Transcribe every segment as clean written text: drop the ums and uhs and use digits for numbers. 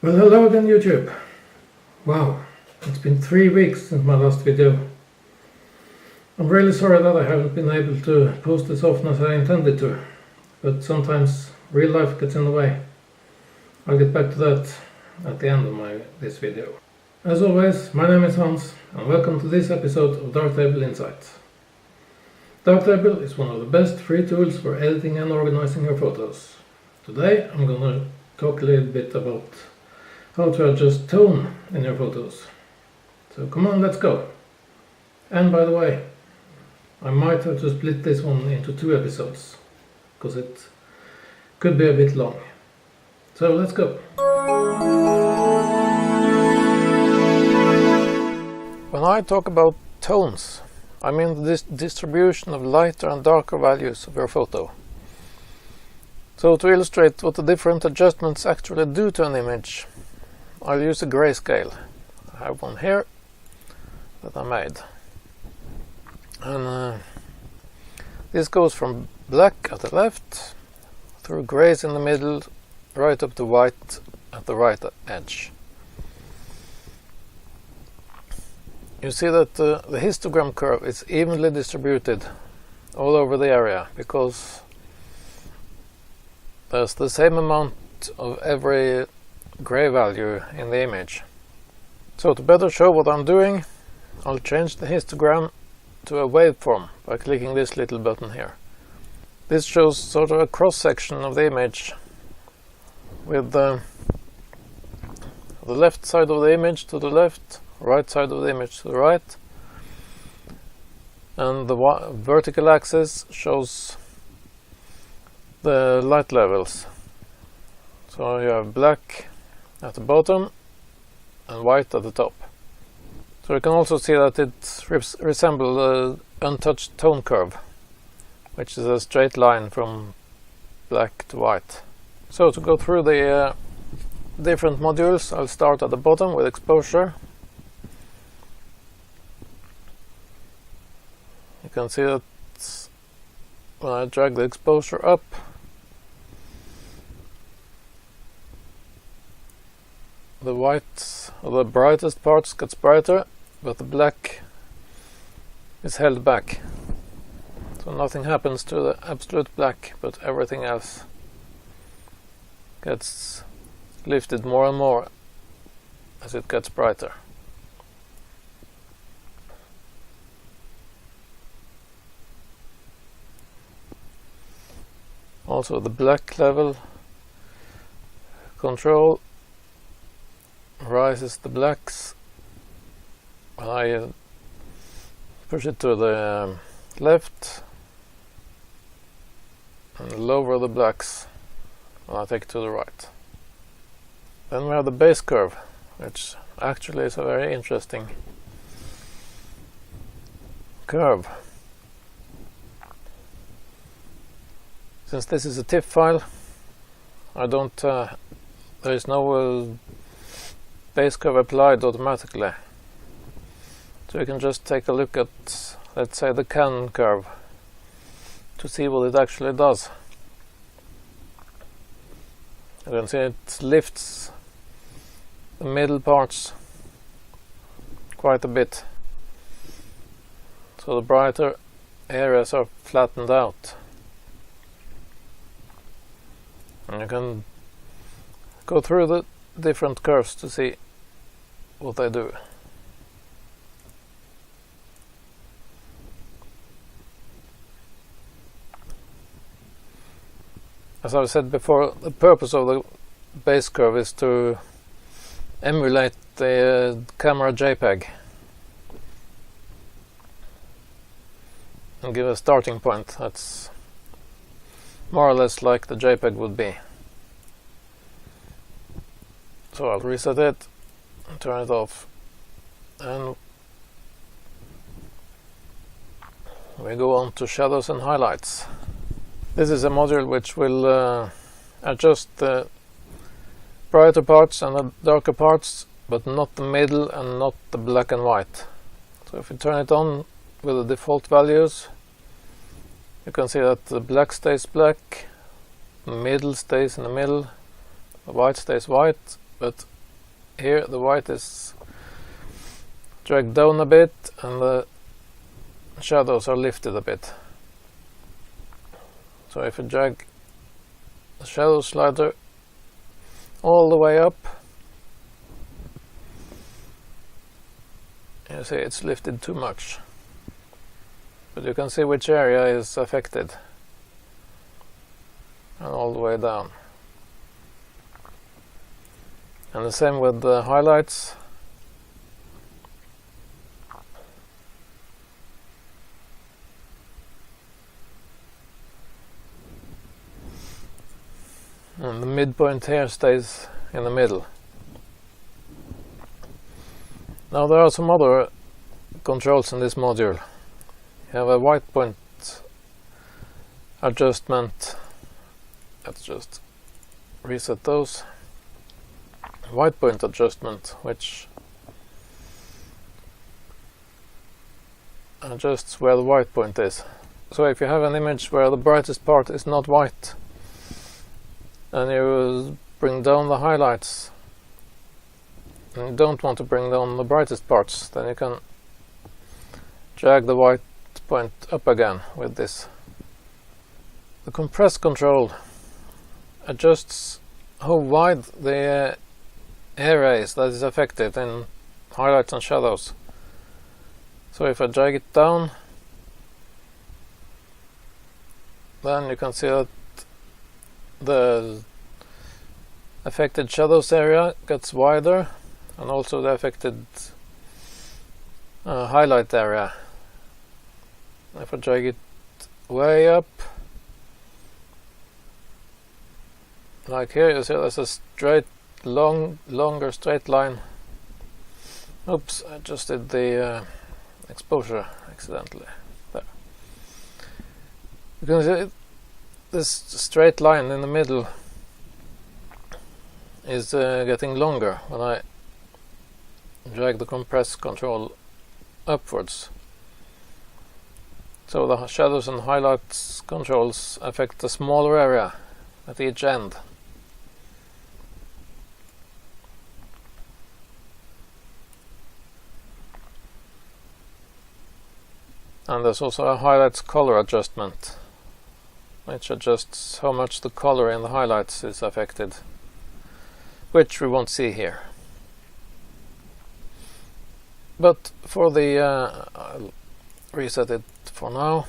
Well, hello again YouTube. Wow, it's been 3 weeks since my last video. I'm really sorry that I haven't been able to post as often as I intended to, but sometimes real life gets in the way. I'll get back to that at the end of this video. As always, my name is Hans and welcome to this episode of Darktable Insights. Darktable is one of the best free tools for editing and organizing your photos. Today I'm gonna talk a little bit about how to adjust tone in your photos. So come on, let's go. And by the way, I might have to split this one into 2 episodes, because it could be a bit long. So let's go. When I talk about tones, I mean this distribution of lighter and darker values of your photo. So to illustrate what the different adjustments actually do to an image, I'll use a grayscale. I have one here that I made. And this goes from black at the left, through grays in the middle, right up to white at the right edge. You see that the histogram curve is evenly distributed all over the area, because there's the same amount of every gray value in the image. So to better show what I'm doing, I'll change the histogram to a waveform by clicking this little button here. This shows sort of a cross-section of the image, with the left side of the image to the left, right side of the image to the right, and the vertical axis shows the light levels. So you have black at the bottom and white at the top. So you can also see that it resembles an untouched tone curve, which is a straight line from black to white. So to go through the different modules, I'll start at the bottom with exposure. You can see that when I drag the exposure up, the white, or the brightest parts gets brighter, but the black is held back. So nothing happens to the absolute black, but everything else gets lifted more and more as it gets brighter. Also the black level control rises the blacks when I push it to the left, and lower the blacks when I take it to the right. Then we have the base curve, which actually is a very interesting curve. Since this is a TIFF file, I don't there is no base curve applied automatically. So you can just take a look at, let's say, the Canon curve to see what it actually does. You can see it lifts the middle parts quite a bit, so the brighter areas are flattened out. And you can go through the different curves to see what they do. As I've said before, the purpose of the base curve is to emulate the camera JPEG and give a starting point that's more or less like the JPEG would be. So I'll reset it and turn it off, and we go on to shadows and highlights. This is a module which will adjust the brighter parts and the darker parts, but not the middle and not the black and white. So if you turn it on with the default values, you can see that the black stays black, the middle stays in the middle, the white stays white, but here the white is dragged down a bit and the shadows are lifted a bit. So if you drag the shadow slider all the way up, you see it's lifted too much. But you can see which area is affected. And all the way down. And the same with the highlights. And the midpoint here stays in the middle. Now there are some other controls in this module. You have a white point adjustment. Let's just reset those. White point adjustment, which adjusts where the white point is. So if you have an image where the brightest part is not white, and you bring down the highlights, and you don't want to bring down the brightest parts, then you can drag the white point up again with this. The compress control adjusts how wide the area is that is affected in highlights and shadows. So if I drag it down, then you can see that the affected shadows area gets wider, and also the affected highlight area. If I drag it way up, like here, you see there's a straight, longer straight line. Oops, I adjusted the exposure accidentally. There. You can see this straight line in the middle is getting longer when I drag the compress control upwards. So the shadows and highlights controls affect a smaller area at each end. And there's also a highlights color adjustment, which adjusts how much the color in the highlights is affected, which we won't see here. But for the I'll reset it for now.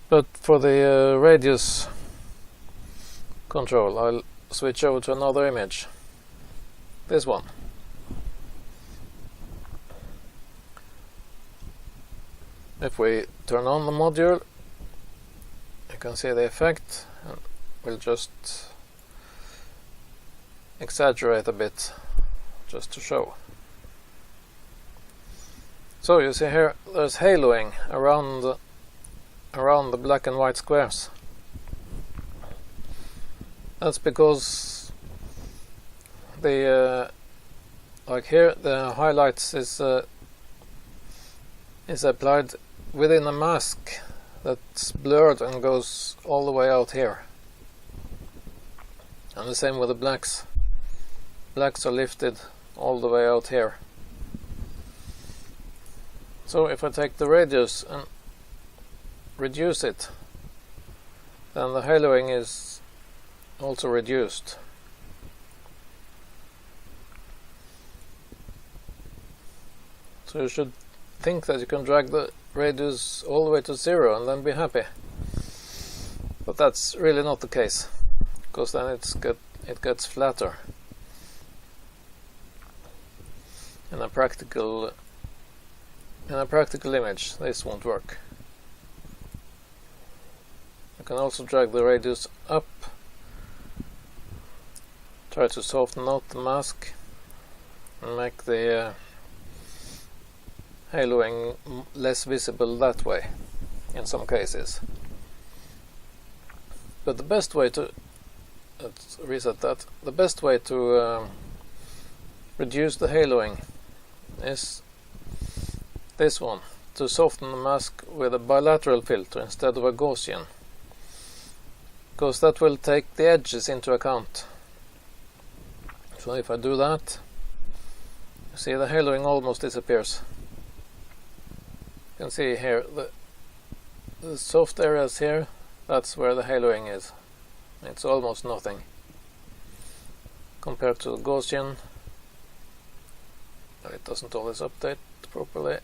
But for the radius control, I'll switch over to another image. This one. If we turn on the module, you can see the effect, and we'll just exaggerate a bit just to show. So you see here there's haloing around the black and white squares. That's because the like here the highlights is applied within a mask that's blurred and goes all the way out here. And the same with the blacks. Blacks are lifted all the way out here. So if I take the radius and reduce it, then the haloing is also reduced. So you should think that you can drag the radius all the way to 0 and then be happy. But that's really not the case, because then it gets flatter. In a practical image, this won't work. You can also drag the radius up, try to soften out the mask and make the haloing less visible that way in some cases. But the best way to let's reset that. The best way to reduce the haloing is this one, to soften the mask with a bilateral filter instead of a Gaussian, because that will take the edges into account. So if I do that, you see the haloing almost disappears. You can see here the soft areas here, that's where the haloing is. It's almost nothing compared to the Gaussian. It doesn't always update properly.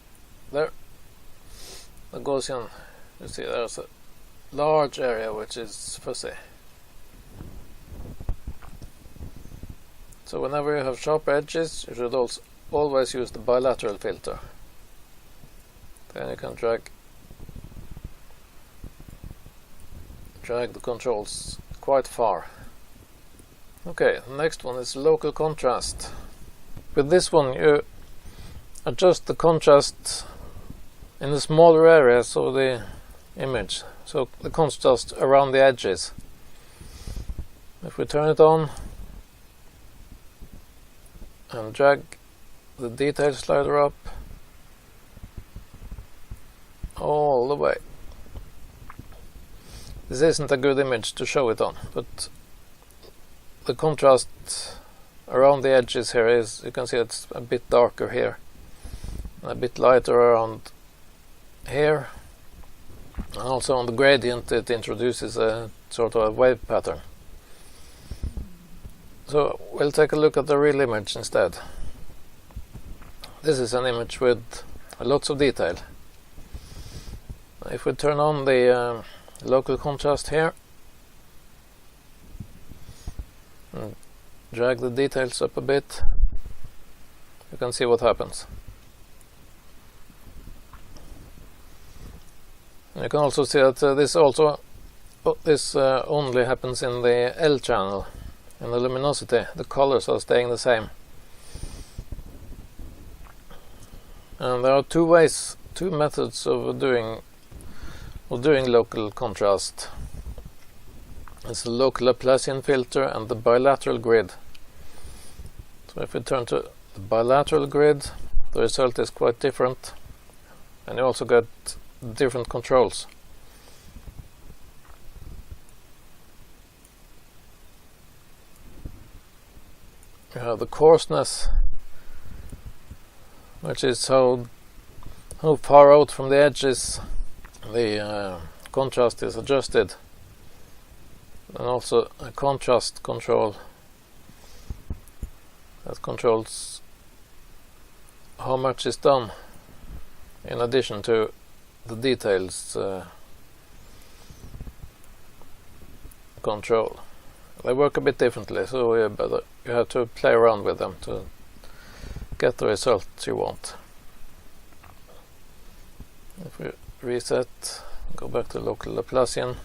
There, the Gaussian, you see there's a large area which is fuzzy. So whenever you have sharp edges, you should also always use the bilateral filter. Then you can drag the controls quite far. Okay, the next one is local contrast. With this one you adjust the contrast in the smaller areas of the image, so the contrast around the edges. If we turn it on and drag the detail slider up all the way. This isn't a good image to show it on, but the contrast around the edges here is, you can see it's a bit darker here, and a bit lighter around here, and also on the gradient it introduces a sort of a wave pattern. So we'll take a look at the real image instead. This is an image with lots of detail. If we turn on the local contrast here and drag the details up a bit, you can see what happens. And you can also see that this only happens in the L channel. In the luminosity, the colors are staying the same. And there are two methods of doing local contrast. It's the local Laplacian filter and the bilateral grid. So if we turn to the bilateral grid, the result is quite different, and you also get different controls. You have the coarseness, which is how far out from the edges the contrast is adjusted, and also a contrast control that controls how much is done in addition to the details control. They work a bit differently, so you have to play around with them to get the result you want. If we reset, go back to local Laplacian,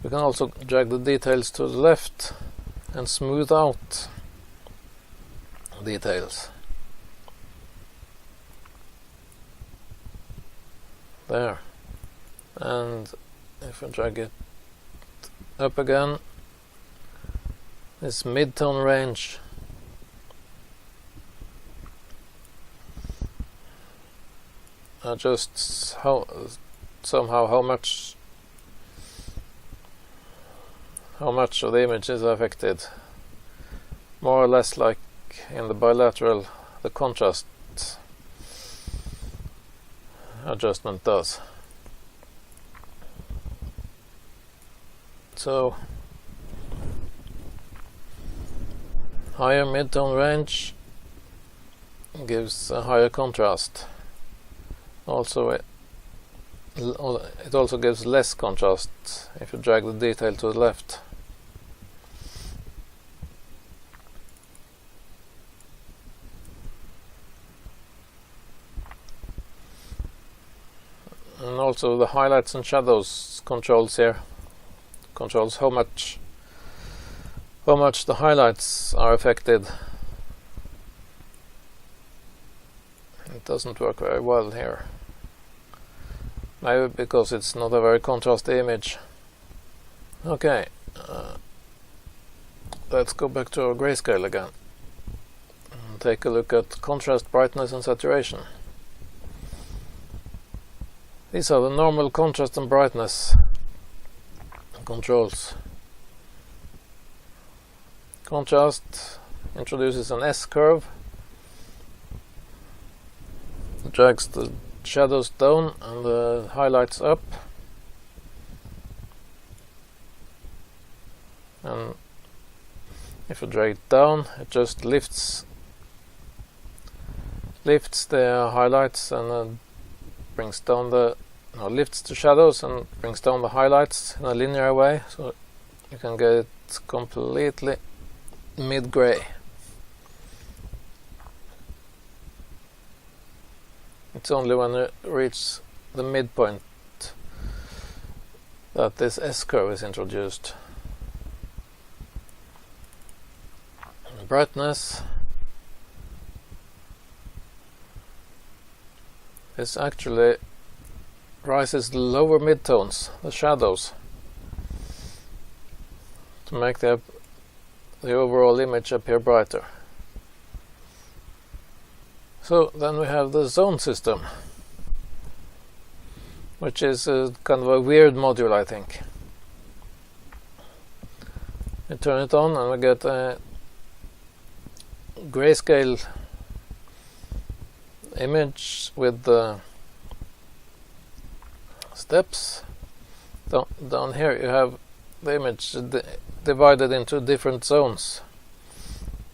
we can also drag the details to the left and smooth out details. There. And if I drag it up again, this mid-tone range adjusts somehow how much of the image is affected, more or less like in the bilateral the contrast adjustment does. So higher mid-tone range gives a higher contrast. Also it also gives less contrast if you drag the detail to the left. And also the highlights and shadows controls here controls how much the highlights are affected. It doesn't work very well here. Maybe because it's not a very contrasty image. Okay, let's go back to our grayscale again and take a look at contrast, brightness and saturation. These are the normal contrast and brightness controls. Contrast introduces an S-curve, drags the shadows down and the highlights up, and if you drag it down, it just lifts the highlights and brings down lifts the shadows and brings down the highlights in a linear way, so you can get it completely mid-gray. It's only when you reach the midpoint that this S-curve is introduced. And brightness is actually rises the lower midtones, the shadows, to make the overall image appear brighter. So then we have the zone system, which is kind of a weird module, I think. We turn it on and we get a grayscale image with the steps. Down here you have the image divided into different zones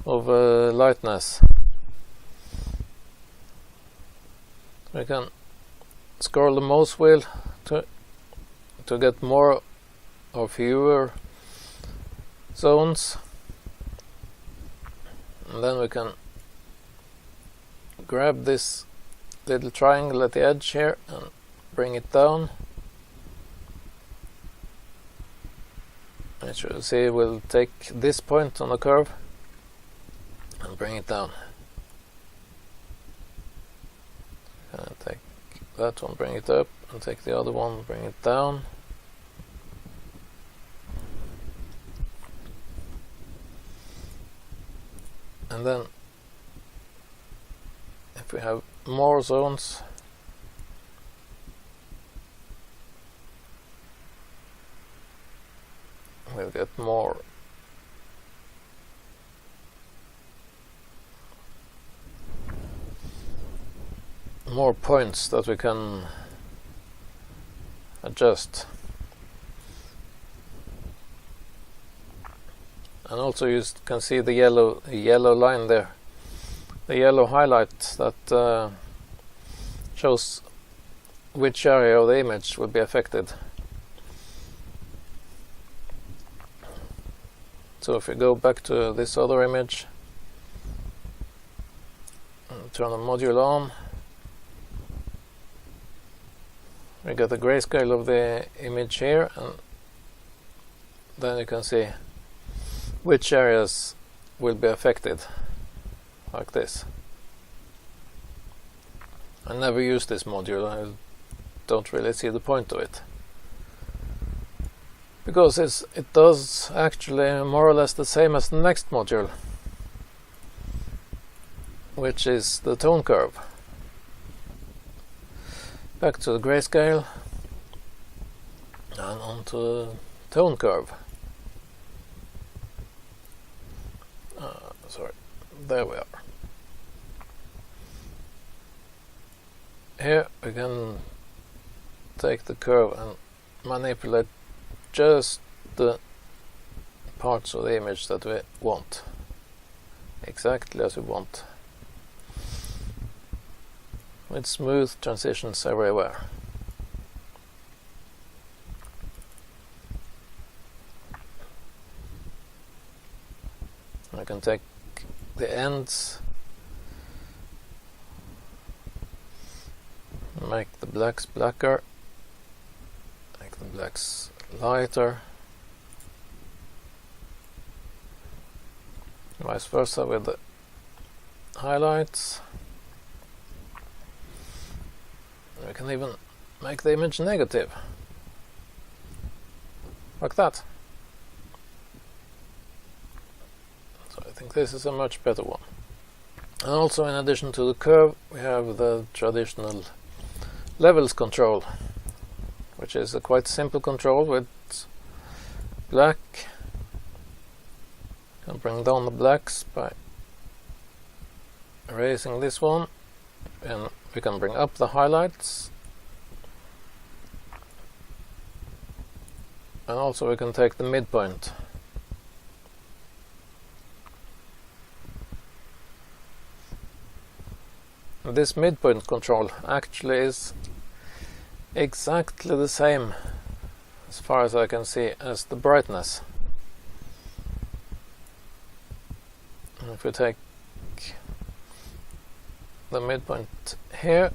of lightness. We can scroll the mouse wheel to get more or fewer zones, and then we can grab this little triangle at the edge here and bring it down. As you see, we'll take this point on the curve and bring it down. And take that one, bring it up, and take the other one, bring it down. And then if we have more zones, we'll get more points that we can adjust. And also you can see the yellow line there, the yellow highlight that shows which area of the image will be affected. So if we go back to this other image and turn the module on, we get the grayscale of the image here, and then you can see which areas will be affected, like this. I never use this module, I don't really see the point of it, because it does actually more or less the same as the next module, which is the tone curve. Back to the grayscale and onto the tone curve. Sorry, there we are. Here we can take the curve and manipulate just the parts of the image that we want, exactly as we want, with smooth transitions everywhere. I can take the ends, make the blacks blacker, make the blacks lighter, vice versa with the highlights. We can even make the image negative, like that. So I think this is a much better one. And also, in addition to the curve, we have the traditional levels control, which is a quite simple control with black. You can bring down the blacks by erasing this one, and we can bring up the highlights, and also we can take the midpoint. This midpoint control actually is exactly the same, as far as I can see, as the brightness. And if we take the midpoint here,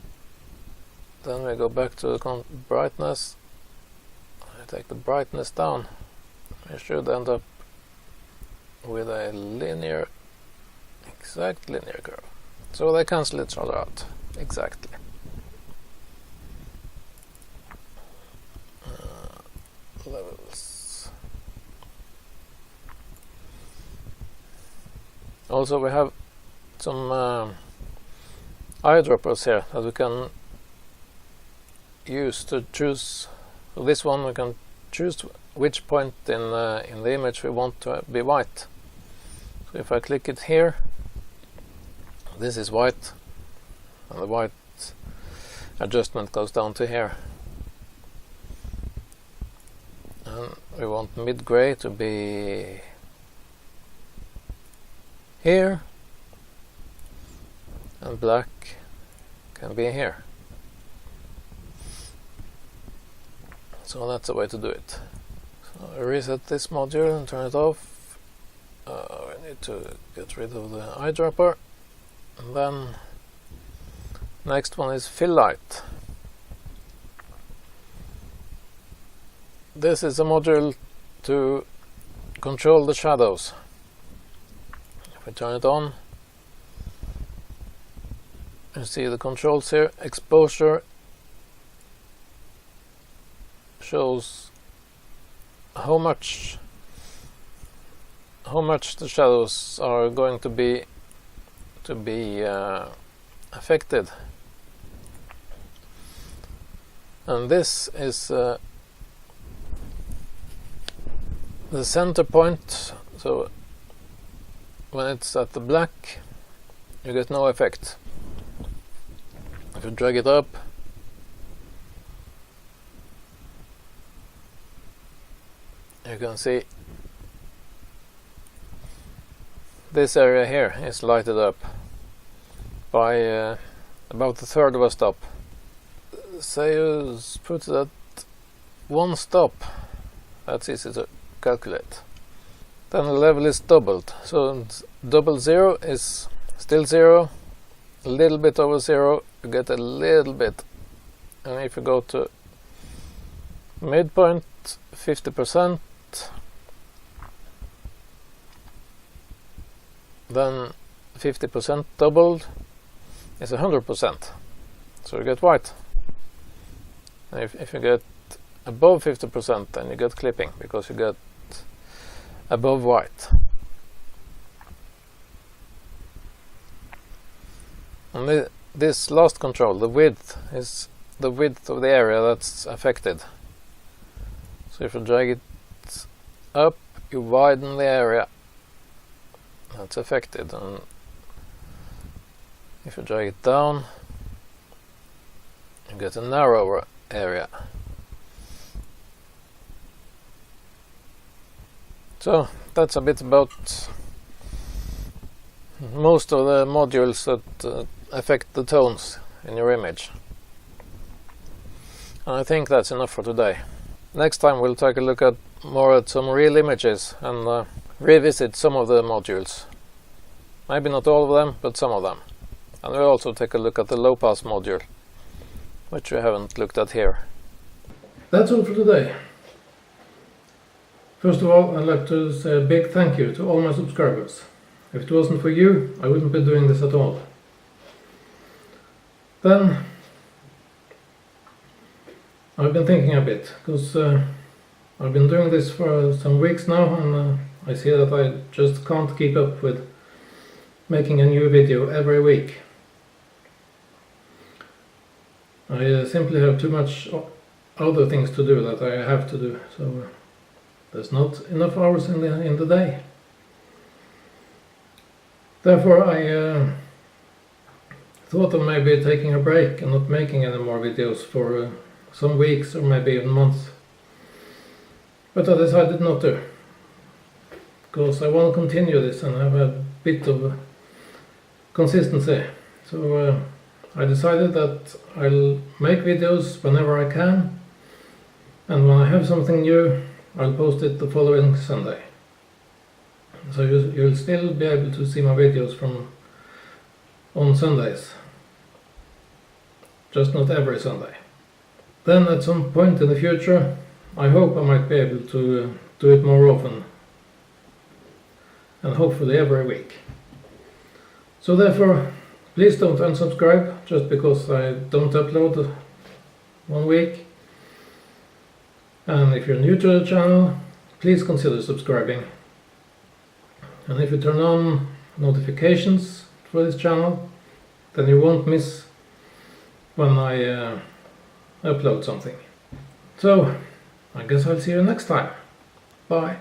then we go back to the brightness. I take the brightness down. We should end up with a linear, exact linear curve. So they cancel each other out exactly. Levels. Also, we have some eyedroppers here that we can use to choose. So this one we can choose which point in the image we want to be white. So if I click it here, this is white, and the white adjustment goes down to here. And we want mid-gray to be here, and black can be here. So that's the way to do it. So I reset this module and turn it off. We need to get rid of the eyedropper. And then next one is fill light. This is a module to control the shadows. If we turn it on, you see the controls here. Exposure shows how much the shadows are going to be affected, and this is the center point. So when it's at the black, you get no effect. If you drag it up, you can see this area here is lighted up by about a third of a stop. Say you put it at one stop, that's easy to calculate. Then the level is doubled, so double zero is still zero, a little bit over zero, you get a little bit, and if you go to midpoint 50%, then 50% doubled is 100%, so you get white. And if you get above 50%, then you get clipping, because you get above white. And this last control, the width, is the width of the area that's affected. So if you drag it up, you widen the area that's affected, and if you drag it down, you get a narrower area. So that's a bit about most of the modules that affect the tones in your image. And I think that's enough for today. Next time we'll take a look at more at some real images and revisit some of the modules. Maybe not all of them, but some of them. And we'll also take a look at the low pass module, which we haven't looked at here. That's all for today. First of all, I'd like to say a big thank you to all my subscribers. If it wasn't for you, I wouldn't be doing this at all. Then I've been thinking a bit, because I've been doing this for some weeks now, and I see that I just can't keep up with making a new video every week. I simply have too much other things to do that I have to do, so there's not enough hours in the day. Therefore I thought of maybe taking a break and not making any more videos for some weeks or maybe even months. But I decided not to, because I want to continue this and have a bit of consistency. So I decided that I'll make videos whenever I can, and when I have something new I'll post it the following Sunday. So you'll still be able to see my videos on Sundays, just not every Sunday. Then at some point in the future I hope I might be able to do it more often, and hopefully every week. So therefore, please don't unsubscribe just because I don't upload 1 week. And if you're new to the channel, please consider subscribing. And if you turn on notifications for this channel, then you won't miss when I upload something. So, I guess I'll see you next time. Bye.